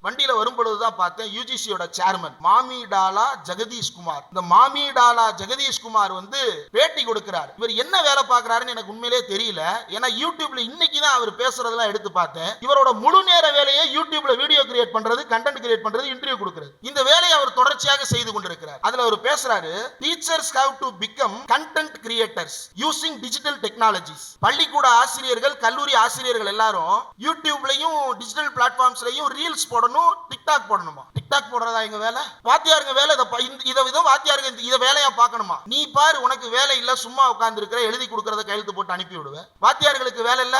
வண்டியில வரும்பொழுதுதான் பார்த்தேன் யூஜிசியோட சேர்மன் மாமிடாலா ஜெகதீஷ்குமார். இந்த மாமிடாலா ஜெகதீஷ்குமார் வந்து பேட்டி கொடுக்கிறார். இவர் என்ன வேலை பார்க்கறாருன்னு எனக்கு உண்மையிலே தெரியல. ஏன்னா யூடியூப்ல இன்னைக்கு தான் அவர் பேசுறதெல்லாம் எடுத்து பார்த்தேன். இவரோட முழு நேர வேலையை யூடியூப்ல வீடியோ கிரியேட் பண்றது, கண்டென்ட் கிரியேட் பண்றது, இன்டர்வியூ கொடுக்கிறது. இந்த வேலையை அவர் தொடர்ச்சியாக செய்து கொண்டிருக்கிறார். அதுல அவர் பேசுறாரு, teachers have to become content creators using digital technologies. பள்ளிக்கூட ஆசிரியர்கள், கல்லூரி ஆசிரியர்கள் எல்லாரும் யூடியூப்லயும் டிஜிட்டல் பிளாட்ஃபார்ம்ஸ்லயும் ரீல்ஸ் போடணும், டிக்டாக் போடணுமா? டிக்டாக் போடுறதா எங்க வேலை? வாத்தியாருங்க வேலை இதை வாத்தியாருங்க இதை வேலையா பார்க்கணுமா? நீ பாரு, உனக்கு வேலை இல்ல, சும்மா உட்கார்ந்து இருக்கிற, எழுதி கொடுக்கறத கையெழுத்து போட்டு அனுப்பி விடுவேன். வாத்தியார்களுக்கு வேலை இல்ல.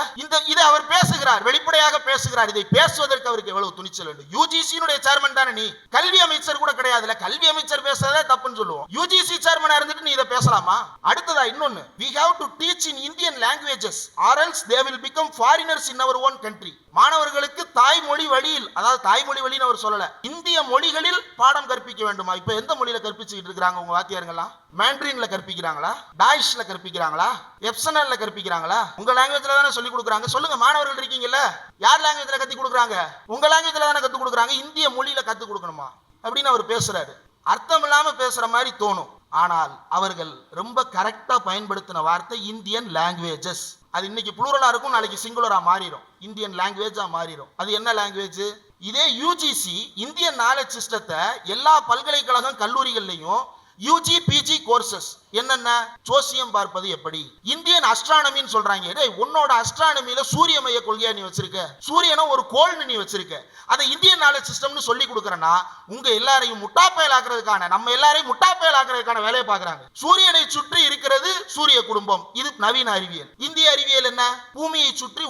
இதை அவர் பேசுகிறார், வெளிப்படையாக பேசுகிறார். இதை பேசுவதற்கு அவருக்கு எவ்வளவு துணிச்சல் வேண்டும். யூஜிசியினுடைய சேர்மன் தானே நீ, கல்வி அமைச்சர் கூட கிடையாதுல. கல்வி அமைச்சர் பேசுறதே தப்புன்னு சொல்லுவோம். யூஜிசி சேர்மனா இருந்துட்டு நீ இதை பேசலாமா? அடுத்ததா இன்னொன்னு, we have to teach in Indian languages or else they will become foreigners in our own country. மாணவர்களுக்கு தாய்மொழி வழியில், அதாவது தாய்மொழி வழின்னு அவர் சொல்லல, இந்திய மொழிகளில் பாடம் கற்பிக்க வேண்டுமா? இப்ப எந்த மொழியில கற்பிச்சுட்டு இருக்காங்க உங்க வாத்தியாருங்களா? மேண்ட்ரின்ல கற்பிக்கிறாங்களா? டாய்ஷ்ல கற்பிக்கிறாங்களா? எப்சனல்ல கற்பிக்கிறாங்களா? உங்க லாங்குவேஜ்ல தானே சொல்லி கொடுக்குறாங்க. சொல்லுங்க, மாணவர்கள் இருக்கீங்கல்ல, யார் லாங்குவேஜ்ல கத்து கொடுக்குறாங்க? உங்க லாங்குவேஜ்ல தானே கத்து கொடுக்குறாங்க. இந்திய மொழியில கத்து கொடுக்கணுமா அப்படின்னு அவர் பேசுறாரு. அர்த்தம் இல்லாம பேசுற மாதிரி தோணும். ஆனால் அவர்கள் ரொம்ப கரெக்டா பயன்படுத்தின வார்த்தை இந்தியன் லாங்குவேஜஸ். அது இன்னைக்கு ப்ளூரலா இருக்கும், நாளைக்கு சிங்குலரா மாறிடும், இந்தியன் லாங்குவேஜா மாறிடும். அது என்ன லாங்குவேஜ்? இதே யூஜிசி இந்தியன் நாலேஜ் சிஸ்டத்தை எல்லா பல்கலைக்கழகம் கல்லூரிகள்லையும் யூஜி பிஜி கோர்சஸ் என்னென்ன, ஜோசியம் பார்ப்பது எப்படி, இந்தியன் அஸ்ட்ரானமின்னு சொல்றாங்க. உன்னோட அஸ்ட்ரானமியில சூரிய மைய கொள்கையா நீ வச்சிருக்க, சூரியனை ஒரு கோள்னு நீ வச்சிருக்க, அதை இந்தியன் நாலேஜ் சிஸ்டம்னு சொல்லி கொடுக்கறனா உங்க எல்லாரையும் முட்டாப்பயல் ஆக்குறதுக்கான, நம்ம எல்லாரையும் முட்டாப்பயல் ஆக்குறதுக்கான வேலையை பார்க்கறாங்க. சூரியனை சுற்றி இருக்கிறது சூரிய குடும்பம், இது நவீன அறிவியல். இந்திய அறிவியல் என்ன? பூமியை சுற்றி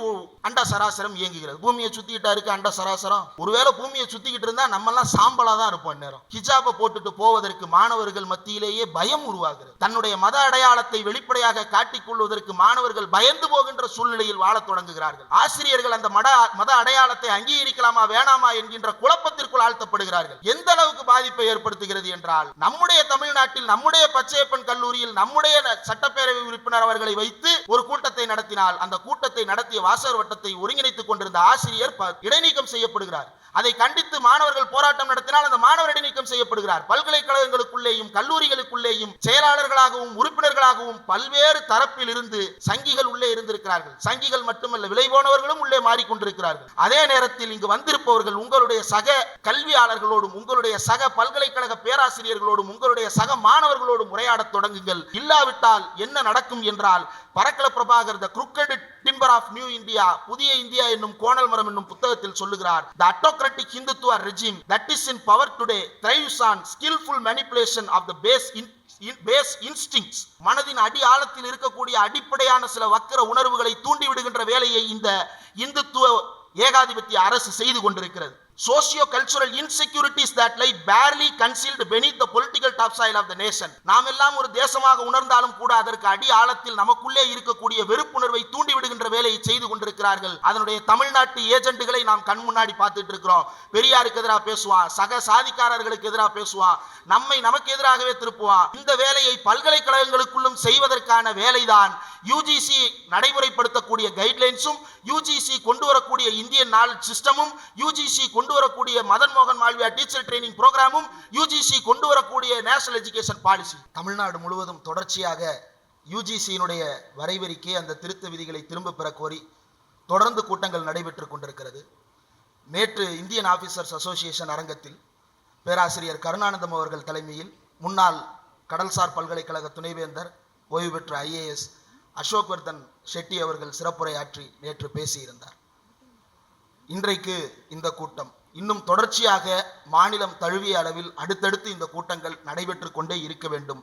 அண்ட சராசரம் இயங்குகிறது. பூமியை சுத்திக்கிட்டா இருக்கு அண்ட சராசரம். ஒருவேளை பூமியை சுத்திக்கிட்டு இருந்தா நம்ம எல்லாம் சாம்பலா தான் இருப்போம். நேரம் ஹிஜாபை போட்டுட்டு போவதற்கு மாணவர்கள் மத்தியிலேயே பயம் உருவாகிறது. தன்னுடைய மத அடையாளத்தை வெளிப்படையாக காட்டிக் கொள்வதற்கு மாணவர்கள் பயந்து போகின்ற சூழ்நிலையில் வாழத் தொடங்குகிறார்கள். ஆசிரியர்கள் அந்த மத அடையாளத்தை அங்கீகரிக்கலாமா வேணாமா என்கின்ற குழப்பத்திற்குள் ஆழ்த்தப்படுகிறார்கள். எந்த அளவுக்கு பாதிப்பை ஏற்படுத்துகிறது என்றால், நம்முடைய தமிழ்நாட்டில் நம்முடைய பச்சையப்பன் கல்லூரியில் நம்முடைய சட்டப்பேரவை உறுப்பினர் அவர்களை வைத்து ஒரு கூட்டத்தை நடத்தினால், அந்த கூட்டத்தை நடத்திய வாசகர் வட்டத்தை ஒருங்கிணைத்துக் கொண்டிருந்த ஆசிரியர் இடைநீக்கம் செய்யப்படுகிறார். அதை கண்டித்து மாணவர்கள் போராட்டம் நடத்தினால் அந்த மாணவர் இடைநீக்கம் செய்யப்படுகிறார். பல்கலைக்கழகங்களுக்குள்ளேயும் கல்லூரிகளுக்குள்ளேயும் செயலாளர்களாகவும் உறுப்பினர்களாகவும் பல்வேறு தரப்பில் இருந்து சங்கிகள் உள்ளே இருந்திருக்கிறார்கள். சங்கிகள் மட்டுமல்ல, விலை போனவர்களும் உள்ளே மாறிக்கொண்டிருக்கிறார்கள். அதே நேரத்தில் இங்கு வந்திருப்பவர்கள் உங்களுடைய சக கல்வியாளர்களோடும், உங்களுடைய சக பல்கலைக்கழக பேராசிரியர்களோடும், உங்களுடைய சக மாணவர்களோடும் உரையாடத் தொடங்குங்கள். இல்லாவிட்டால் என்ன நடக்கும் என்றால், பரக்கல பிரபாகர் தி crooked timber of new India, புதிய இந்தியா என்னும் கோணல் மரம் என்னும் புத்தகத்தில் சொல்லுகிறார், the autocratic Hindutva regime that is in power today thrives on skillful manipulation of the base instincts. மனதின் அடி ஆழத்தில் இருக்கக்கூடிய அடிப்படையான சில வக்கர உணர்வுகளை தூண்டி விடுகின்ற வேலையை இந்த இந்துத்துவ ஏகாதிபத்திய அரசு செய்து கொண்டிருக்கிறது. Socio-cultural insecurities that lie barely concealed beneath the political topsoil of the nation. நாம் எல்லாம் ஒரு தேசமாக உணர்ந்தாலும் கூட அதற்கு அடி ஆழத்தில் நமக்குள்ளே இருக்கக்கூடிய வெறுப்புணர்வை தூண்டி விடுகின்ற வேலையை செய்து கொண்டிருக்கிறார்கள். அதனுடைய தமிழ்நாட்டு ஏஜென்ட்டுகளை நாம் கண் முன்னாடி பார்த்துட்டு இருக்கிறோம். பெரியாருக்கு எதிராக பேசுவான், சக சாதிக்காரர்களுக்கு எதிராக பேசுவான், நம்மை நமக்கு எதிராகவே திருப்புவான். இந்த வேலையை பல்கலைக்கழகங்களுக்குள்ளும் செய்வதற்கான வேலைதான் யூஜிசி நடைமுறைப்படுத்தக்கூடிய கைட்லைன்ஸும், யூஜிசி கொண்டு வரக்கூடிய இந்தியன் நாலேஜ் சிஸ்டமும், யூஜிசி கொண்டு வரக்கூடிய மதன் மோகன் மால்வியா டீச்சர் ட்ரைனிங் புரோகிராமும், யூஜிசி கொண்டு வரக்கூடிய நேஷனல் எஜுகேஷன் பாலிசி. தமிழ்நாடு முழுவதும் தொடர்ச்சியாக யூஜிசியினுடைய வரைவறிக்கை, அந்த திருத்த விதிகளை திரும்ப பெற கோரி தொடர்ந்து கூட்டங்கள் நடைபெற்றுக் கொண்டிருக்கிறது. நேற்று இந்தியன் ஆபீசர்ஸ் அசோசியேஷன் அரங்கத்தில் பேராசிரியர் கருணானந்தம் அவர்கள் தலைமையில் முன்னாள் கடல்சார் பல்கலைக்கழக துணைவேந்தர் ஓய்வு பெற்ற ஐஏஎஸ் அசோக் வர்தன் ஷெட்டி அவர்கள் சிறப்புரையாற்றி நேற்று பேசியிருந்தார். இன்றைக்கு இந்த கூட்டம் இன்னும் தொடர்ச்சியாக மாநிலம் தழுவிய அளவில் அடுத்தடுத்து இந்த கூட்டங்கள் நடைபெற்று கொண்டே இருக்க வேண்டும்.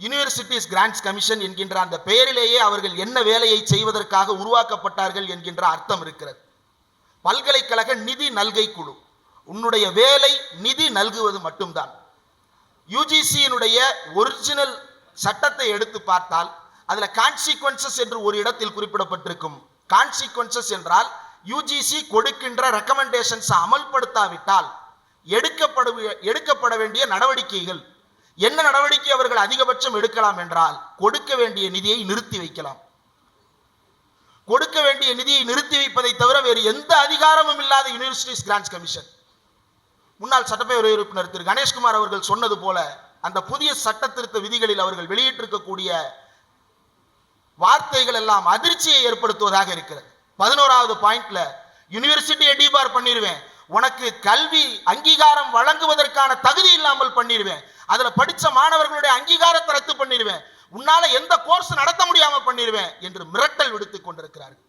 யூனிவர்சிட்டிஸ் கிராண்ட்ஸ் கமிஷன் என்கின்ற அந்த பெயரிலேயே அவர்கள் என்ன வேலையை செய்வதற்காக உருவாக்கப்பட்டார்கள் என்கின்ற அர்த்தம் இருக்கிறது. பல்கலைக்கழக நிதி நல்கை குழு, உன்னுடைய வேலை நிதி நல்குவது மட்டும்தான். யூஜிசியினுடைய ஒரிஜினல் சட்டத்தை எடுத்து பார்த்தால் அதில் கான்சிக்வன்சஸ் என்று ஒரு இடத்தில் குறிப்பிடப்பட்டிருக்கும். கான்சிக்வன்சஸ் என்றால் யூஜிசி கொடுக்கின்ற ரெக்கமெண்டேஷன்ஸ் அமல்படுத்தாவிட்டால் எடுக்கப்பட வேண்டிய நடவடிக்கைகள். என்ன நடவடிக்கை அவர்கள் அதிகபட்சம் எடுக்கலாம் என்றால், கொடுக்க வேண்டிய நிதியை நிறுத்தி வைக்கலாம். கொடுக்க வேண்டிய நிதியை நிறுத்தி வைப்பதை தவிர வேறு எந்த அதிகாரமும் இல்லாத யூனிவர்சிட்டிஸ் கிராண்ட்ஸ் கமிஷன். முன்னாள் சட்டப்பேரவை உறுப்பினர் திரு கணேஷ்குமார் அவர்கள் சொன்னது போல அந்த புதிய சட்ட திருத்த விதிகளில் அவர்கள் வெளியிட்டிருக்கக்கூடிய வார்த்தைகள் எல்லாம் அதிர்ச்சியை ஏற்படுத்துவதாக இருக்கிறது. 11வது பாயிண்ட்ல யூனிவர்சிட்டியை டிபார் பண்ணிடுவேன், உனக்கு கல்வி அங்கீகாரம் வழங்குவதற்கான தகுதி இல்லாமல் பண்ணிடுவேன், அதுல படிச்ச மாணவர்களுடைய அங்கீகாரத்தை ரத்து பண்ணிடுவேன், உன்னால எந்த கோர்ஸ் நடத்த முடியாம பண்ணிடுவேன் என்று மிரட்டல் விடுத்துக் கொண்டிருக்கிறார்கள்.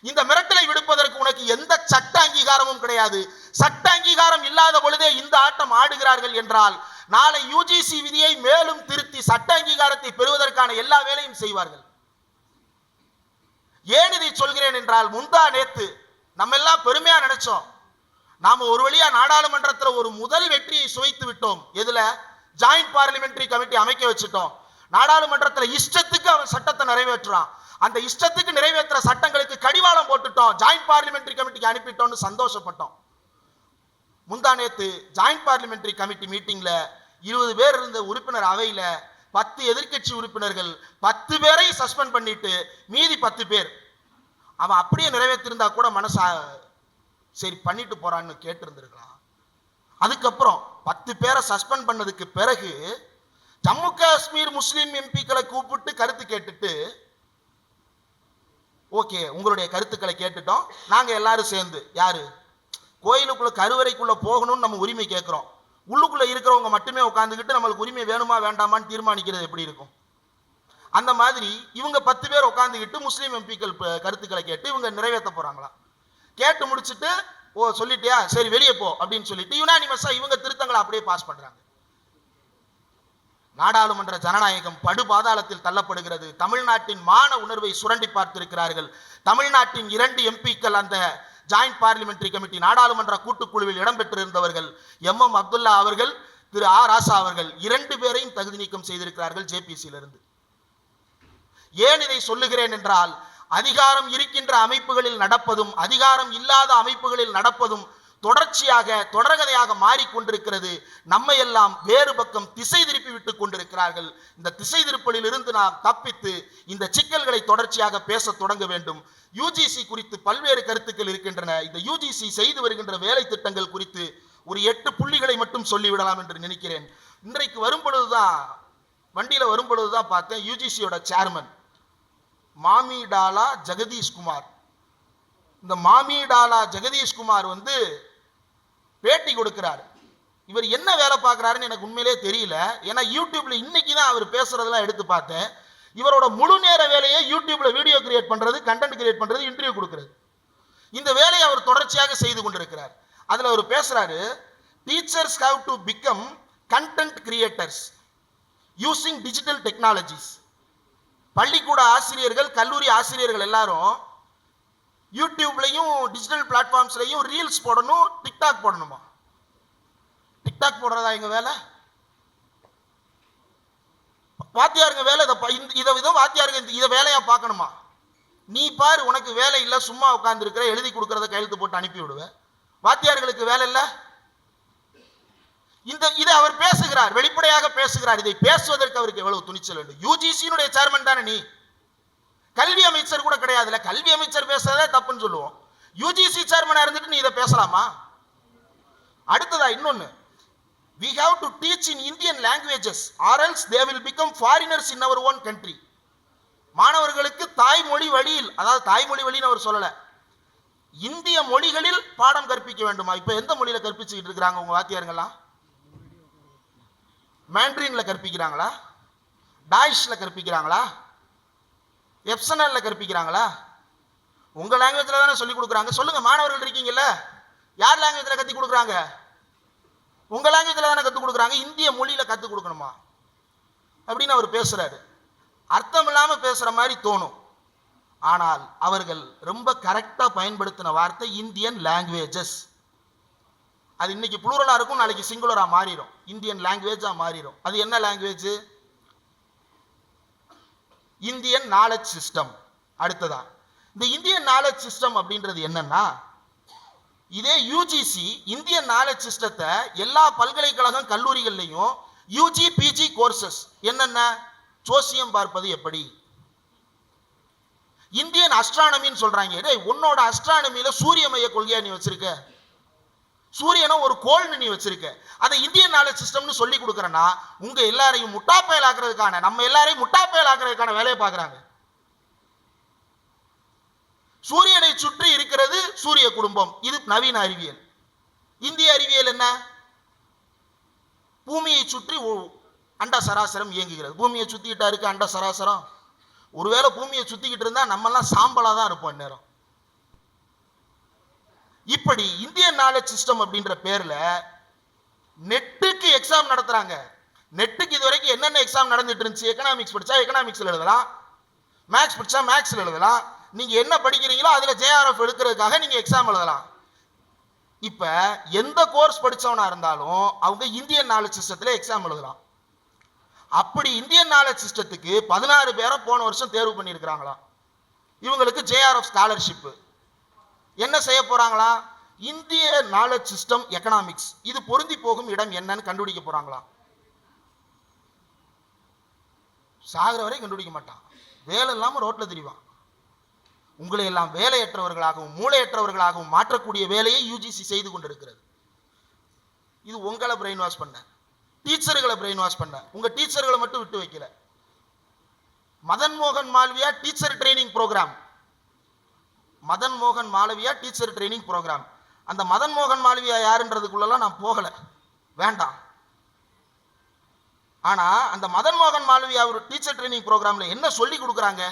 இந்த மிரட்டலை விடுப்பதற்கு உனக்கு எந்த சட்ட அங்கீகாரமும் கிடையாது. சட்ட அங்கீகாரம் இல்லாத பொழுதே இந்த ஆட்டம் ஆடுகிறார்கள் என்றால் நாளை யுஜிசி விதியை மேலும் திருத்தி சட்ட அங்கீகாரத்தை பெறுவதற்கான எல்லா வேலையும் செய்வார்கள். ஏன் இதை சொல்கிறேன் என்றால், முந்தா நேத்து நம்ம எல்லாம் பெருமையா நினைச்சோம், நாம ஒரு வழியா நாடாளுமன்றத்தில் ஒரு முதல் வெற்றியை சுவைத்து விட்டோம். எதுல? ஜாயிண்ட் பார்லிமெண்டரி கமிட்டி அமைக்க வச்சுட்டோம். நாடாளுமன்றத்தில் இஷ்டத்துக்கு அவன் சட்டத்தை நிறைவேற்றுறான். அந்த இஷ்டத்துக்கு நிறைவேற்ற சட்டங்களுக்கு கடிவாளம் போட்டுட்டோம், ஜாயிண்ட் பார்லிமெண்டரி கமிட்டிக்கு அனுப்பிட்டோம்னு சந்தோஷப்பட்டோம். முந்தா நேத்து ஜாயிண்ட் பார்லிமெண்டரி கமிட்டி மீட்டிங்ல 20 பேர் இருந்த உறுப்பினர் அவையில 10 எதிர்க்கட்சி உறுப்பினர்கள் 10 பேரை சஸ்பெண்ட் பண்ணிட்டு மீதி 10 பேர் அவன் அப்படியே நிறைவேற்றிருந்தா கூட மனசா சரி பண்ணிட்டு போறான்னு கேட்டு இருந்திருக்கலாம். அதுக்கப்புறம் 10 பேரை சஸ்பெண்ட் பண்ணதுக்கு பிறகு ஜம்மு காஷ்மீர் முஸ்லீம் எம்பிக்களை கூப்பிட்டு கருத்து கேட்டுட்டு, ஓகே உங்களுடைய கருத்துக்களை கேட்டுட்டோம், நாங்க எல்லாரும் சேர்ந்து யாரு கோயிலுக்குள்ள கருவறைக்குள்ள போகணும்னு நம்ம உரிமை கேட்கிறோம், உள்ளுக்குள்ள இருக்கிறவங்க மட்டுமே உட்காந்துக்கிட்டு நம்மளுக்கு உரிமை வேணுமா வேண்டாமான்னு தீர்மானிக்கிறது எப்படி இருக்கும்? அந்த மாதிரி இவங்க 10 பேர் உட்காந்துக்கிட்டு முஸ்லீம் எம்பிக்கள் கருத்துக்களை கேட்டு இவங்க நிறைவேற்ற போறாங்களா? கேட்டு முடிச்சுட்டு ஓ சொல்லிட்டியா சரி வெளியே போ அப்படின்னு சொல்லிட்டு யுனானிமஸா இவங்க திருத்தங்களை அப்படியே பாஸ் பண்றாங்க. நாடாளுமன்ற ஜனநாயகம் படு பாதாளத்தில் தள்ளப்படுகிறது. தமிழ்நாட்டின் மான உணர்வை சுரண்டி பார்த்திருக்கிறார்கள். தமிழ்நாட்டின் 2 எம்பிக்கள் அந்த ஜாயிண்ட் பார்லிமெண்டரி கமிட்டி நாடாளுமன்ற கூட்டுக்குழுவில் இடம்பெற்றிருந்தவர்கள் MM அப்துல்லா அவர்கள், திரு ராசா அவர்கள் 2 பேரையும் தகுதி நீக்கம் செய்திருக்கிறார்கள் ஜேபிசியிலிருந்து. ஏன் இதை சொல்லுகிறேன் என்றால், அதிகாரம் இருக்கின்ற அமைப்புகளில் நடப்பதும் அதிகாரம் இல்லாத அமைப்புகளில் நடப்பதும் தொடர்ச்சியாக தொடர்கதையாக மாறிக்கொண்டிருக்கிறது. நம்மை எல்லாம் வேறு பக்கம் திசை திருப்பி விட்டுக் கொண்டிருக்கிறார்கள். இந்த திசை திருப்பலில் இருந்து நாம் தப்பித்து இந்த சிக்கல்களை தொடர்ச்சியாக பேச தொடங்க வேண்டும். யுஜிசி குறித்து பல்வேறு கருத்துக்கள் இருக்கின்றன. இந்த யுஜிசி செய்து வருகின்ற வேலை திட்டங்கள் குறித்து ஒரு 8 புள்ளிகளை மட்டும் சொல்லிவிடலாம் என்று நினைக்கிறேன். இன்றைக்கு வரும்பொழுதுதான் வண்டியில வரும்பொழுதுதான் பார்த்தேன், யுஜிசியோட சேர்மன் மாமி டாலா ஜெகதீஷ்குமார். இந்த மாமி டாலா ஜெகதீஷ்குமார் பேட்டி கொடுக்கிறார். இவர் என்ன வேலை பார்க்கிறாருன்னு எனக்கு உண்மையிலே தெரியல. ஏன்னா யூடியூப்ல இன்னைக்கு தான் அவர் பேசுறதெல்லாம் எடுத்து பார்த்தேன். இவரோட முழு நேர வேலையை யூடியூப்ல வீடியோ கிரியேட் பண்றது, கண்டென்ட் கிரியேட் பண்றது, இன்டர்வியூ கொடுக்கிறது. இந்த வேலையை அவர் தொடர்ச்சியாக செய்து கொண்டிருக்கிறார். அதுல அவர் பேசுறாரு, teachers have to become content creators using digital technologies. பள்ளிக்கூட ஆசிரியர்கள், கல்லூரி ஆசிரியர்கள் எல்லாரும் யூடியூப்லையும் டிஜிட்டல் பிளாட்ஃபார்ம்ஸ்லையும் ரீல்ஸ் போடணும், டிக்டாக் போடணுமா? டிக்டாக் போடுறதா எங்க வேலை? வாத்தியாருங்க வேலை இதை வாத்தியாருங்க இதை வேலையா பார்க்கணுமா? நீ பாரு, உனக்கு வேலை இல்லை, சும்மா உட்கார்ந்து இருக்கிற, எழுதி கொடுக்கறத கையெழுத்து போட்டு அனுப்பி விடுவேன். வாத்தியார்களுக்கு வேலை இல்லை. இதை அவர் பேசுகிறார், வெளிப்படையாக பேசுகிறார். இதை பேசுவதற்கு அவருக்கு எவ்வளவு துணிச்சல் வேண்டும்? யுஜிசியினுடைய சேர்மன் தானே நீ, கல்வி அமைச்சர் கூட கிடையாதுல. கல்வி அமைச்சர் பேசுறதே தப்புன்னு சொல்லுவோம், யுஜிசி சேர்மனா இருந்துட்டு நீ இதை பேசலாமா? அடுத்ததா இன்னொன்னு, we have to teach in Indian languages or else they will become foreigners in our own country. மாணவர்களுக்கு தாய்மொழி வழியில், அதாவது தாய்மொழி வழின்னு அவர் சொல்லல, இந்திய மொழிகளில் பாடம் கற்பிக்க வேண்டுமா? இப்ப எந்த மொழியில கற்பிச்சுக்கிட்டு இருக்கிறாங்க உங்க வாத்தியாருங்களா? மேண்ட்ரின்ல கற்பிக்கிறாங்களா? டாய்ஷ்ல கற்பிக்கிறாங்களா? எப்சனல்ல கற்பிக்கிறாங்களா? உங்க லாங்குவேஜ்ல தானே சொல்லி கொடுக்குறாங்க. சொல்லுங்க, மாணவர்கள் இருக்கீங்கல்ல, யார் லாங்குவேஜ்ல கத்தி கொடுக்குறாங்க? உங்க லாங்குவேஜ்ல தானே கற்றுக் கொடுக்குறாங்க. இந்திய மொழியில கற்றுக் கொடுக்கணுமா அப்படின்னு அவர் பேசுறாரு. அர்த்தம் இல்லாம பேசுற மாதிரி தோணும். ஆனால் அவர்கள் ரொம்ப கரெக்டா பயன்படுத்தின வார்த்தை இந்தியன் லாங்குவேஜஸ். அது இன்னைக்கு புளூரலா இருக்கும், நாளைக்கு சிங்குலரா மாறிடும், இந்தியன் லாங்குவேஜா மாறிடும். அது என்ன லாங்குவேஜ்? Indian knowledge system. அடுத்ததா இந்த இந்தியன் நாலேஜ் சிஸ்டம் அப்படின்றது என்னன்னா, இதே யுஜிசி இந்தியன் நாலேஜ் சிஸ்டத்தை எல்லா பல்கலைக்கழகம் கல்லூரிகள்லையும் யூஜி பிஜி கோர்சஸ் என்னென்ன, ஜோசியம் பார்ப்பது எப்படி, இந்தியன் அஸ்ட்ரானமின்னு சொல்றாங்க. உன்னோட அஸ்ட்ரானமியில சூரிய மைய கொள்கையா நீ வச்சிருக்க? சூரியனை ஒரு கோள்னு நீ வச்சிருக்க. அதை இந்தியன் நாலேஜ் சிஸ்டம்னு சொல்லி கொடுக்குறேன்னா உங்க எல்லாரையும் முட்டாப்பயல் ஆக்குறதுக்கான, நம்ம எல்லாரையும் முட்டாப்பயல் ஆக்குறதுக்கான வேலையை பார்க்குறாங்க. சூரியனை சுற்றி இருக்கிறது சூரிய குடும்பம். இது நவீன அறிவியல். இந்திய அறிவியல் என்ன? பூமியை சுற்றி அண்ட சராசரம் இயங்குகிறது. பூமியை சுத்திக்கிட்டா இருக்கு அண்ட சராசரம். ஒருவேளை பூமியை சுத்திக்கிட்டு இருந்தா நம்மெல்லாம் சாம்பலா தான் இருப்போம் நேரம். இப்படி இந்தியன் நாலேஜ் சிஸ்டம் அப்படின்ற பேர்ல நெட்டுக்கு எக்ஸாம் நடத்துறாங்க. நெட்டுக்கு இதுவரைக்கும் என்னென்ன எக்ஸாம் நடந்துட்டு இருந்துச்சு? எக்கனாமிக்ஸ் படிச்சா எக்கனாமிக்ஸ்ல எழுதலாம், மேக்ஸ் படிச்சா மேக்ஸ்ல எழுதலாம், நீங்க என்ன படிக்கிறீங்களோ அதுல ஜேஆர்எஃப் எடுக்கிறதுக்காக நீங்க எக்ஸாம் எழுதலாம். இப்ப எந்த கோர்ஸ் படிச்சவனா இருந்தாலும் அவங்க இந்தியன் நாலேஜ் சிஸ்டத்துல எக்ஸாம் எழுதலாம். அப்படி இந்தியன் நாலேஜ் சிஸ்டத்துக்கு 16 பேரை போன வருஷம் தேர்வு பண்ணியிருக்கிறாங்களா. இவங்களுக்கு ஜேஆர்எஃப் ஸ்காலர்ஷிப். என்ன செய்ய போறாங்களா? இந்திய நாலேஜ் சிஸ்டம் எக்கனாமிக்ஸ் இது பொருந்தி போகும் இடம் என்னன்னு கண்டுபிடிக்க போறாங்களா. சாகிற வரை கண்டுபிடிக்க மாட்டான். வேலை இல்லாம ரோட்ல திரிவான். உங்களை எல்லாம் வேலையற்றவர்களாகவும் மூளையற்றவர்களாகவும் மாற்றக்கூடிய வேலையை யூஜிசி செய்து கொண்டிருக்கிறது. இது உங்களை பிரெயின் வாஷ் பண்ண, டீச்சர்களை பிரெயின் வாஷ் பண்ண. உங்க டீச்சர்களை மட்டும் விட்டு வைக்கல. மதன் மோகன் Malaviya teacher training programme, Madan மோகன் மாளவியா டீச்சர் ட்ரைனிங் ப்ரோக்ராம். அந்த மதன் மோகன் மாளவியா யாருன்றதுக்குள்ளலாம் நான் போகல, வேண்டாம். ஆனா அந்த மதன் மோகன் மாளவியா ஒரு டீச்சர் ட்ரைனிங் ப்ரோக்ராம்ல என்ன சொல்லி கொடுக்குறாங்க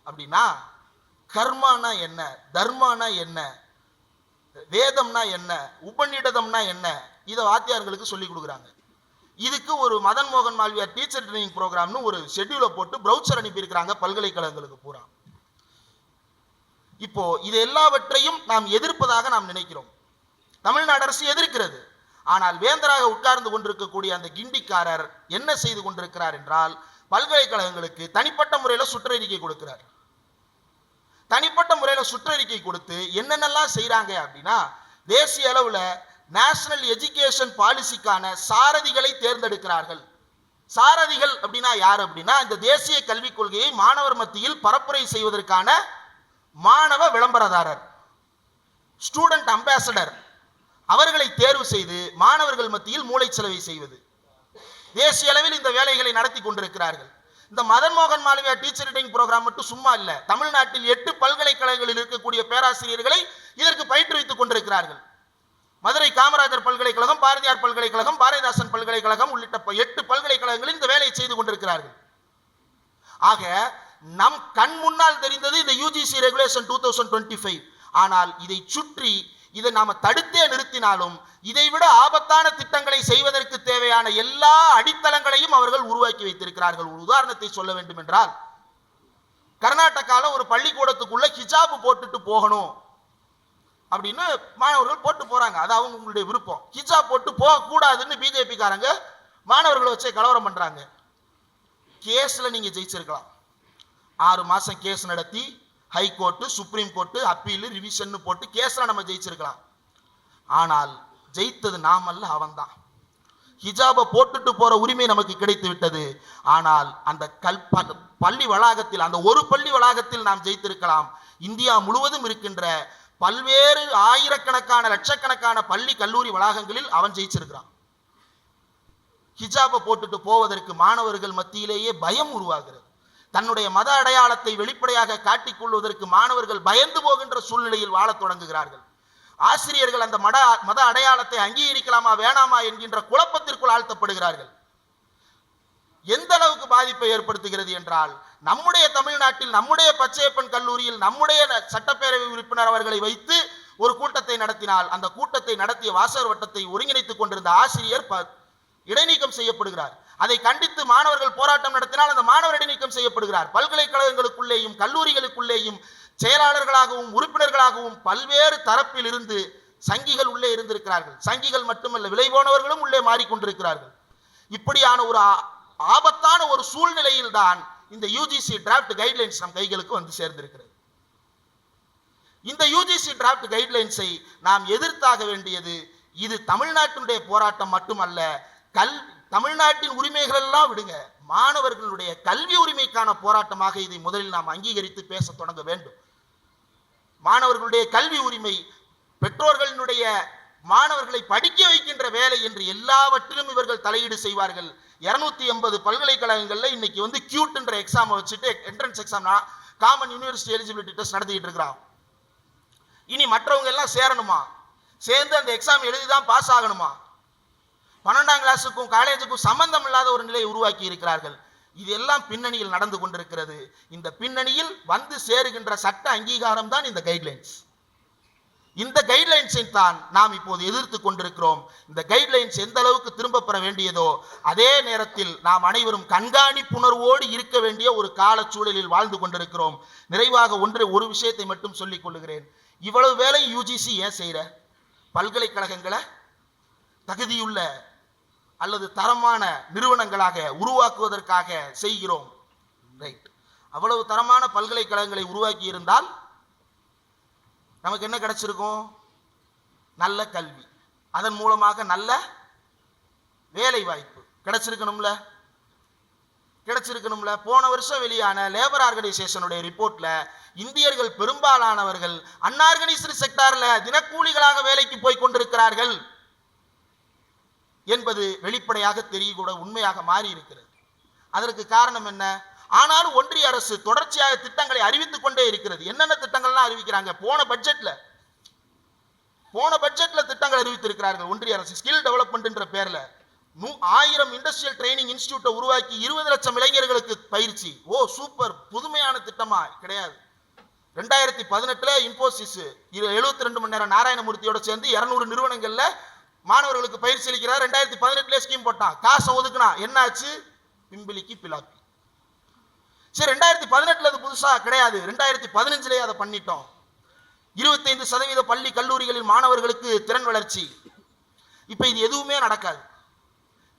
அப்படின்னா, கர்மானா என்ன, தர்மானா என்ன, வேதம்னா என்ன, உபநிடதம்னா என்ன, இதை வாத்தியார்களுக்கு சொல்லி கொடுக்குறாங்க. இதுக்கு ஒரு மதன் மோகன் மாளவியா டீச்சர் ட்ரைனிங் ப்ரோக்ராம்னு ஒரு ஷெட்யூலை போட்டு ப்ரௌச்சர் அனுப்பியிருக்கிறாங்க பல்கலைக்கழகங்களுக்கு பூரா. இப்போ இது எல்லாவற்றையும் நாம் எதிர்ப்பதாக நாம் நினைக்கிறோம். தமிழ்நாடு அரசு எதிர்க்கிறது. ஆனால் வேந்தராக உட்கார்ந்து கொண்டிருக்கக்கூடிய அந்த கிண்டிக்காரர் என்ன செய்து கொண்டிருக்கிறார் என்றால், பல்கலைக்கழகங்களுக்கு தனிப்பட்ட முறையில் சுற்றறிக்கை கொடுக்கிறார். தனிப்பட்ட முறையில் சுற்றறிக்கை கொடுத்து என்னென்னலாம் செய்யறாங்க அப்படின்னா, தேசிய அளவில் நேஷனல் எஜுகேஷன் பாலிசிக்கான சாரதிகளை தேர்ந்தெடுக்கிறார்கள். சாரதிகள் அப்படின்னா யார் அப்படின்னா, இந்த தேசிய கல்விக் கொள்கையை மாணவர் மத்தியில் பரப்புரை செய்வதற்கான மாணவ விளம்பரதாரர், ஸ்டூடெண்ட் அம்பாசடர், அவர்களை தேர்வு செய்து மாணவர்கள் மத்தியில் மூளைச்சலவை செய்வது. தேசிய அளவில் இந்த வேலைகளை நடத்தி கொண்டிருக்கிறார்கள். இந்த மதன் மோகன் மாளவியா டீச்சர் ட்ரைனிங் ப்ரோக்ராம் மட்டும் சும்மா இல்ல. தமிழ்நாட்டில் 8 பல்கலைக்கழகங்களில் இருக்கக்கூடிய பேராசிரியர்களை இதற்கு பயிற்றுவித்துக் கொண்டிருக்கிறார்கள். மதுரை காமராஜர் பல்கலைக்கழகம், பாரதியார் பல்கலைக்கழகம், பாரதிதாசன் பல்கலைக்கழகம் உள்ளிட்ட 8 பல்கலைக்கழகங்களில் இந்த வேலையை செய்து கொண்டிருக்கிறார்கள். ஆக நம் கண் முன்னால் தெரிந்தது இந்த யூஜிசி ரெகுலேஷன் 2025. ஆனால் இதை சுற்றி இதை நாம தடுத்தே நிறுத்தினாலும் இதைவிட ஆபத்தான திட்டங்களை செய்வதற்கு தேவையான எல்லா அடித்தளங்களையும் அவர்கள் உருவாக்கி வைத்திருக்கிறார்கள். ஒரு உதாரணத்தை சொல்ல வேண்டும் என்றால், கர்நாடகாவில் ஒரு பள்ளிக்கூடத்துக்குள்ள ஹிஜாப் போட்டுட்டு போகணும் அப்படின்னு மாணவர்கள் போட்டு போறாங்க. அது அவங்களுடைய விருப்பம். ஹிஜாப் போட்டு போக கூடாதுன்னு பிஜேபி காரங்க மாணவர்களை வச்சே கலவரம் பண்றாங்க. கேஸ்ல நீங்க ஜெயிச்சிருக்கலாம். 6 மாசம் கேஸ் நடத்தி high court, supreme court, appeal, revision போட்டு கேஸ்ல நம்ம ஜெயிச்சிருக்கலாம். ஆனால் ஜெயித்தது நாமல்ல, அவன்தான். ஹிஜாபை போட்டுட்டு போற உரிமை நமக்கு கிடைத்து விட்டது. ஆனால் அந்த பள்ளி வளாகத்தில், அந்த ஒரு பள்ளி வளாகத்தில் நாம் ஜெயித்திருக்கலாம். இந்தியா முழுவதும் இருக்கின்ற பல்வேறு ஆயிரக்கணக்கான லட்சக்கணக்கான பள்ளி கல்லூரி வளாகங்களில் அவன் ஜெயிச்சிருக்கிறான். ஹிஜாபை போட்டுட்டு போவதற்கு மாணவர்கள் மத்தியிலேயே பயம் உருவாகிறது. தன்னுடைய மத அடையாளத்தை வெளிப்படையாக காட்டிக்கொள்வதற்கு மாணவர்கள் பயந்து போகின்ற சூழ்நிலையில் வாழத் தொடங்குகிறார்கள். ஆசிரியர்கள் அந்த மத அடையாளத்தை அங்கீகரிக்கலாமா வேணாமா என்கின்ற குழப்பத்திற்குள் ஆழ்த்தப்படுகிறார்கள். எந்த அளவுக்கு பாதிப்பை ஏற்படுத்துகிறது என்றால், நம்முடைய தமிழ்நாட்டில் நம்முடைய பச்சையப்பன் கல்லூரியில் நம்முடைய சட்டப்பேரவை உறுப்பினர் அவர்களை வைத்து ஒரு கூட்டத்தை நடத்தினால், அந்த கூட்டத்தை நடத்திய வாசகர் வட்டத்தை ஒருங்கிணைத்துக் கொண்டிருந்த ஆசிரியர் இடைநீக்கம் செய்யப்படுகிறார். அதை கண்டித்து மாணவர்கள் போராட்டம் நடத்தினால் அந்த மாணவர் இடைநீக்கம் செய்யப்படுகிறார். பல்கலைக்கழகங்களுக்குள்ளேயும் கல்லூரிகளுக்குள்ளேயும் செயலாளர்களாகவும் உறுப்பினர்களாகவும் பல்வேறு தரப்பில் இருந்து சங்கிகள் உள்ளே இருந்திருக்கிறார்கள். சங்கிகள் மட்டுமல்ல, விலை போனவர்களும் உள்ளே மாறிக்கொண்டிருக்கிறார்கள். இப்படியான ஒரு ஆபத்தான ஒரு சூழ்நிலையில் தான் இந்த யூஜிசி டிராஃப்ட் கைட்லைன்ஸ் நம் கைகளுக்கு வந்து சேர்ந்திருக்கிறது. இந்த யூஜிசி டிராஃப்ட் கைட்லைன்ஸை நாம் எதிர்த்தாக வேண்டியது இது தமிழ்நாட்டினுடைய போராட்டம் மட்டுமல்ல. தமிழ்நாட்டின் உரிமைகள் எல்லாம் விடுங்க, மாணவர்களுடைய கல்வி உரிமைக்கான போராட்டமாக இதை முதலில் நாம் அங்கீகரித்து பேச தொடங்க வேண்டும். மாணவர்களுடைய கல்வி உரிமை, பெற்றோர்களினுடைய மாணவர்களை படிக்க வைக்கின்ற வேலை என்று எல்லாவற்றிலும் இவர்கள் தலையீடு செய்வார்கள். 280 பல்கலைக்கழகங்கள்ல இன்னைக்கு வந்து கியூட்ன்ற எக்ஸாம் வச்சுட்டு entrance exam common university eligibility test நடத்திட்டு இருக்கிறான். இனி மற்றவங்க எல்லாம் சேரணுமா, சேர்ந்து அந்த எக்ஸாம் எழுதிதான் பாஸ் ஆகணுமா? 12ஆம் கிளாஸுக்கும் காலேஜுக்கும் சம்பந்தம் இல்லாத ஒரு நிலையை உருவாக்கி இருக்கிறார்கள். இது எல்லாம் பின்னணியில் நடந்து கொண்டிருக்கிறது. இந்த பின்னணியில் வந்து சேருகின்ற சட்ட அங்கீகாரம் தான் இந்த கைட்லைன்ஸ். இந்த கைட்லைன்ஸை தான் நாம் இப்போது எதிர்த்து கொண்டிருக்கிறோம். இந்த கைட்லைன்ஸ் எந்த அளவுக்கு திரும்ப பெற வேண்டியதோ அதே நேரத்தில் நாம் அனைவரும் கண்காணிப்புணர்வோடு இருக்க வேண்டிய ஒரு கால சூழலில் வாழ்ந்து கொண்டிருக்கிறோம். நிறைவாக ஒரு விஷயத்தை மட்டும் சொல்லிக் கொள்ளுகிறேன். இவ்வளவு வேலை யூஜிசி ஏன் செய்யற? பல்கலைக்கழகங்களை தகுதியுள்ள அல்லது தரமான நிறுவனங்களாக உருவாக்குவதற்காக செய்கிறோம். ரைட். அவ்வளவு தரமான பல்கலைக்கழகங்களை உருவாக்கி இருந்தால் நமக்கு என்ன கிடைச்சிருக்கும்? நல்ல கல்வி, அதன் மூலமாக நல்ல வேலை வாய்ப்பு கிடைச்சிருக்கணும்ல. போன வருஷம் வெளியான லேபர் ஆர்கனைசேஷனுடைய ரிப்போர்ட்ல இந்தியர்கள் பெரும்பாலானவர்கள் அன்ஆர்கனைஸ்டு செக்டார்ல தினக்கூலிகளாக வேலைக்கு போய் கொண்டிருக்கிறார்கள் என்பது வெளிப்படையாக தெரியக்கூட உண்மையாக மாறி இருக்கிறது. அதற்கு காரணம் என்ன? ஆனாலும் ஒன்றிய அரசு தொடர்ச்சியாக திட்டங்களை அறிவித்துக் கொண்டே இருக்கிறது. என்னென்ன திட்டங்கள்லாம் அறிவிக்கிறாங்க? போன பட்ஜெட்ல திட்டங்கள் அறிவித்திருக்கிறார்கள் ஒன்றிய அரசு. ஸ்கில் டெவலப்மெண்ட் என்ற பேர்ல 1000 இண்டஸ்ட்ரியல் ட்ரைனிங் இன்ஸ்டிடியூட்டை உருவாக்கி 20 லட்சம் இளைஞர்களுக்கு பயிற்சி. ஓ சூப்பர், புதுமையான திட்டமா? கிடையாது. 2018 இன்போசிஸ் 72 மணி நேரம் நாராயணமூர்த்தியோட சேர்ந்து 200 நிறுவனங்கள்ல மாணவர்களுக்கு பயிற்சி அளிக்கிறார். 2018 ஸ்கீம் போட்டான், காசை ஒதுக்குனா. என்னாச்சு? பிம்பிளிக்கு பிலாப்பி. சரி, 2018 அது புதுசா கிடையாது, 2015 அதை பண்ணிட்டோம். 25% பள்ளி கல்லூரிகளில் மாணவர்களுக்கு திறன் வளர்ச்சி. இப்ப இது எதுவுமே நடக்காது.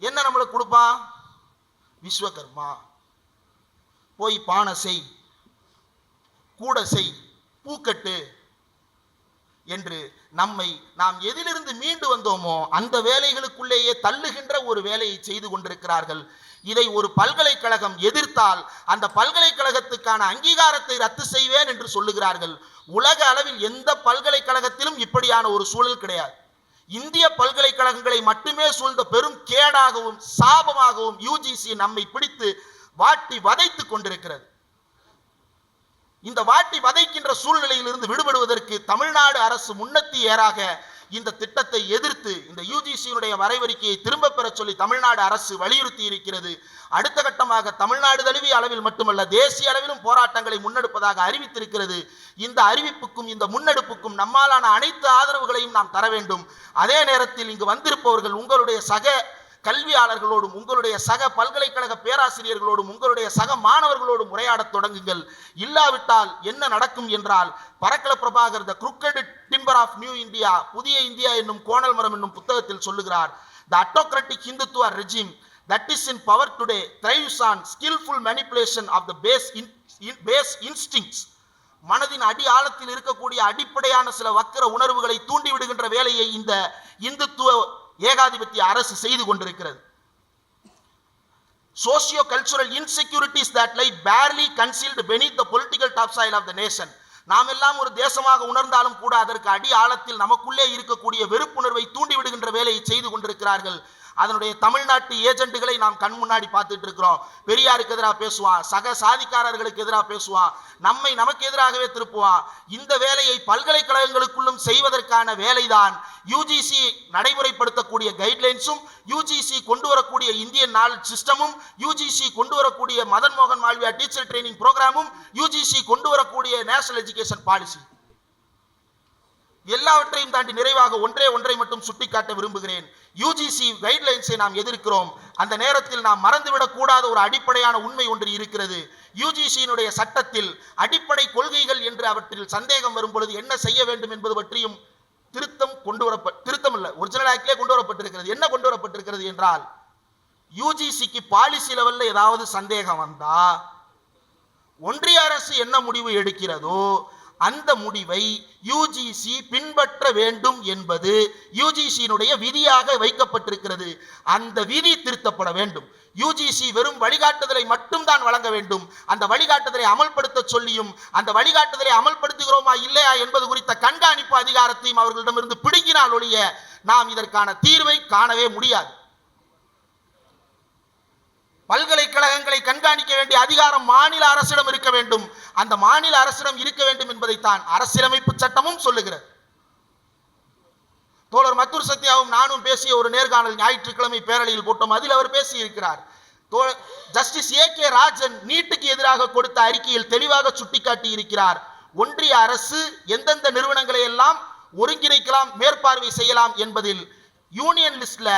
என்ன நம்மளுக்கு கொடுப்பான்? விஸ்வகர்மா, போய் பானை செய், கூட செய், பூக்கட்டு என்று நாம் எதிலிருந்து மீண்டு வந்தோமோ அந்த வேலைகளுக்குள்ளேயே தள்ளுகின்ற ஒரு வேலையை செய்து கொண்டிருக்கிறார்கள். இதை ஒரு பல்கலைக்கழகம் எதிர்த்தால் அந்த பல்கலைக்கழகத்துக்கான அங்கீகாரத்தை ரத்து செய்வேன் என்று சொல்லுகிறார்கள். உலக அளவில் எந்த பல்கலைக்கழகத்திலும் இப்படியான ஒரு சூழல் கிடையாது. இந்திய பல்கலைக்கழகங்களை மட்டுமே சூழ்ந்த பெரும் கேடாகவும் சாபமாகவும் யூஜிசி நம்மை பிடித்து வாட்டி வதைத்துக் கொண்டிருக்கிறது. இந்த வாட்டி வதைக்கின்ற சூழ்நிலையிலிருந்து விடுபடுவதற்கு தமிழ்நாடு அரசு முன்னத்தி ஏறாக இந்த திட்டத்தை எதிர்த்து இந்த யூஜிசியினுடைய வரைவறிக்கையை திரும்ப பெற சொல்லி தமிழ்நாடு அரசு வலியுறுத்தி இருக்கிறது. அடுத்த கட்டமாக தமிழ்நாடு தழுவிய அளவில் மட்டுமல்ல, தேசிய அளவிலும் போராட்டங்களை முன்னெடுப்பதாக அறிவித்திருக்கிறது. இந்த அறிவிப்புக்கும் இந்த முன்னெடுப்புக்கும் நம்மாலான அனைத்து ஆதரவுகளையும் நாம் தர வேண்டும். அதே நேரத்தில் இங்கு வந்திருப்பவர்கள் உங்களுடைய சக கல்வியாளர்களோடும் உங்களுடைய சக பல்கலைக்கழக பேராசிரியர்களோடும் உங்களுடைய சக மாணவர்களோடும் உரையாடத் தொடங்குங்கள். இல்லாவிட்டால் என்ன நடக்கும் என்றால், பரக்கல பிரபாகர் த crooked timber of new India, புதிய இந்தியா என்னும் கோணல் மரம் என்னும் புத்தகத்தில் சொல்லுகிறார், the autocratic Hindutva regime that is in power today thrives on skillful manipulation of the base instincts. மனதின் அடி ஆழத்தில் இருக்கக்கூடிய அடிப்படையான சில வக்கர உணர்வுகளை தூண்டி விடுகின்ற வேலையை இந்த இந்துத்துவ ஏகாதிபத்திய அரசு செய்து கொண்டிருக்கிறது. Socio cultural insecurities that lie barely concealed beneath the political topsoil of the nation. நாம் எல்லாம் ஒரு தேசமாக உணர்ந்தாலும் கூட அதற்கு அடி ஆழத்தில் நமக்குள்ளே இருக்கக்கூடிய வெறுப்புணர்வை தூண்டி விடுகின்ற வேலையை செய்து கொண்டிருக்கிறார்கள். அதனுடைய தமிழ்நாட்டு ஏஜென்ட்டுகளை நாம் கண் முன்னாடி பார்த்துட்டு இருக்கிறோம். பெரியாருக்கு எதிராக பேசுவான், சக சாதிக்காரர்களுக்கு எதிராக பேசுவான், நமக்கு எதிராகவே திருப்புவான். இந்த வேலையை பல்கலைக்கழகங்களுக்குள்ளும் செய்வதற்கான வேலைதான் யூஜிசி நடைமுறைப்படுத்தக்கூடிய கைட்லைன்ஸும், யூஜிசி கொண்டு வரக்கூடிய இந்தியன் நாலேஜ் சிஸ்டமும், யூஜிசி கொண்டு வரக்கூடிய மதன் மோகன் மால்வியா டீச்சர் ட்ரைனிங் ப்ரோக்ராமும், யூஜிசி கொண்டு வரக்கூடிய நேஷனல் எஜுகேஷன் பாலிசி. எல்லாவற்றையும் தாண்டி நிறைவாக ஒன்றை மட்டும் சுட்டிக்காட்ட விரும்புகிறேன். யூஜிசி கைட்லைன்ஸை நாம் எதிர்க்கிறோம். அந்த நேரத்தில் நாம் மறந்துவிடக் கூடாத ஒரு அடிப்படையான உண்மை ஒன்று இருக்கிறது. யூஜிசியினுடைய சட்டத்தில் அடிப்படை கொள்கைகள் என்று அவற்றில் சந்தேகம் வரும் பொழுது என்ன செய்ய வேண்டும் என்பது பற்றியும் திருத்தம் இல்ல, ஒரிஜினல் ஆக்ட்லயே கொண்டு வரப்பட்டிருக்கிறது. என்ன கொண்டு வரப்பட்டிருக்கிறது என்றால், யூஜிசிக்கு பாலிசி லெவல்ல ஏதாவது சந்தேகம் வந்தா ஒன்றிய அரசு என்ன முடிவு எடுக்கிறதோ அந்த முடிவை யுஜிசி பின்பற்ற வேண்டும் என்பது யுஜிசியினுடைய விதியாக வைக்கப்பட்டிருக்கிறது. அந்த விதி திருத்தப்பட வேண்டும். யுஜிசி வெறும் வழிகாட்டுதலை மட்டும்தான் வழங்க வேண்டும். அந்த வழிகாட்டுதலை அமல்படுத்த சொல்லியும் அந்த வழிகாட்டுதலை அமல்படுத்துகிறோமா இல்லையா என்பது குறித்த கண்காணிப்பு அதிகாரத்தையும் அவர்களிடமிருந்து பிடுங்கினால் ஒழிய நாம் இதற்கான தீர்வை காணவே முடியாது. பல்கலைக்கழகங்களை கண்காணிக்க வேண்டிய அதிகாரம் மாநில அரசிடம் இருக்க வேண்டும். அந்த மாநில அரசிடம் இருக்க வேண்டும் என்பதைத்தான் அரசியலமைப்பு சட்டமும் சொல்லுகிறது. தோழர் மத்தூர் சத்யாவும் நானும் பேசிய ஒரு நேர்காணல் ஞாயிற்றுக்கிழமை பேரணியில் போட்டோம். அதில் அவர் பேசியிருக்கிறார். Justice AK. ராஜன் நீட்டுக்கு எதிராக கொடுத்த அறிக்கையில் தெளிவாக சுட்டிக்காட்டி இருக்கிறார். ஒன்றிய அரசு எந்தெந்த நிறுவனங்களை எல்லாம் ஒருங்கிணைக்கலாம், மேற்பார்வை செய்யலாம் என்பதில் யூனியன் லிஸ்ட்ல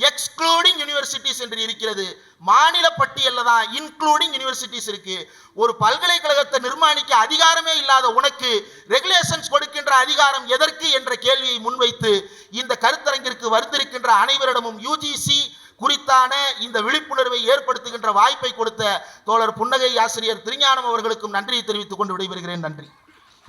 எக்ஸ்க்ளூடிங் யூனிவர்சிட்டிஸ் என்று இருக்கிறது. மாநில பட்டியல்ல தான் இன்க்ளூடிங் யூனிவர்சிட்டிஸ் இருக்கு. ஒரு பல்கலைக்கழகத்தை நிர்மாணிக்க அதிகாரமே இல்லாத உனக்கு ரெகுலேஷன்ஸ் கொடுக்கின்ற அதிகாரம் எதற்கு என்ற கேள்வியை முன்வைத்து இந்த கருத்தரங்கிற்கு வந்திருக்கின்ற அனைவரிடமும் யுஜிசி குறித்தான இந்த விழிப்புணர்வை ஏற்படுத்துகின்ற வாய்ப்பை கொடுத்த தோழர் புன்னகை ஆசிரியர் திருஞானம் அவர்களுக்கும் நன்றியை தெரிவித்துக் கொண்டு விடைபெறுகிறேன். நன்றி.